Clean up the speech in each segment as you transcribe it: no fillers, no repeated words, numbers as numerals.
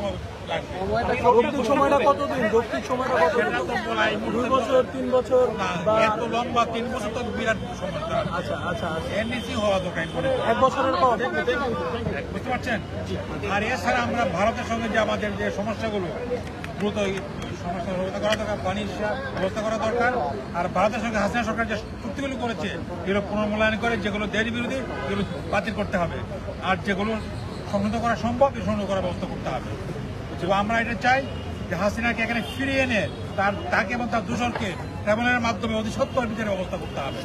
সময় লাগবে। যৌক্তিক সময়টা কতদিন? যৌক্তিক সময়টা কতদিন? 2 বছর, 3 বছর বা এত লম্বা 3 বছর তো বিরাট সময়। আচ্ছা আচ্ছা আচ্ছা, এর নিচেই হওয়া দরকার 1 বছরের কম। বুঝতে পারছেন। আর এছাড়া আমরা ভারতের সঙ্গে যে আমাদের যে সমস্যাগুলো দ্রুত সমস্যা ব্যবস্থা করা দরকার, পানির ব্যবস্থা করা দরকার। আর ভারতের সঙ্গে হাসিনা সরকার যে চুক্তিগুলো করেছে এগুলো পুনর্মূল্যায়ন করে, যেগুলো দেশ বিরোধী এগুলো বাতিল করতে হবে। আর যেগুলো সংহত করা সম্ভব এই সংহত করার ব্যবস্থা করতে হবে। এবং আমরা এটা চাই যে হাসিনাকে এখানে ফিরিয়ে এনে তাকে এবং তার দূষণকে ট্রাইব্যুনালের মাধ্যমে অতি সত্ত্বর বিচারের ব্যবস্থা করতে হবে।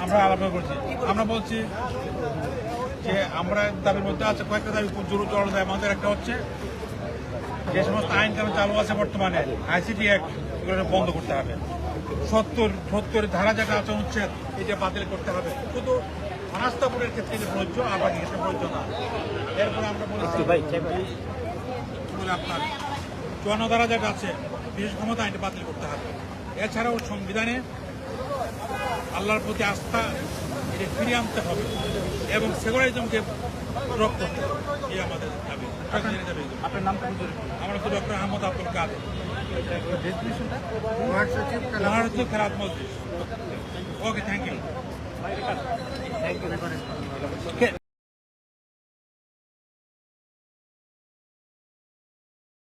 আমরা আলোচনা করছি, আমরা বলছি যে আমরা দাবির মধ্যে আছে কয়েকটা দাবি খুব জোর দেয়। আমাদের একটা হচ্ছে যে সমস্ত আইন কানুন চালু আছে বর্তমানে আইসিটি অ্যাক্ট এগুলো বন্ধ করতে হবে। 70 ধারা যেটা আছে উচ্ছেদ এটা বাতিল করতে হবে। শুধু অনাস্থাপুরের ক্ষেত্রে এটা প্রযোজ্য, আর বাকি ক্ষেত্রে প্রযোজ্য না। এরপরে আমরা বলেছি আপনার 54 ধারা যেটা আছে বিশেষ ক্ষমতা আইনটা বাতিল করতে হবে। এছাড়াও সংবিধানে আল্লাহর প্রতি আস্থা এটা ফিরিয়ে আনতে হবে এবং সেকুলারিজমকে রোধ করতে হবে। এই আমাদের দাবি। আপনার নামটা? আমরা তো ডক্টর আহমদ আব্দুল কাদের, মহাসচিব খেরাত মজলিস। ওকে, থ্যাংক ইউ।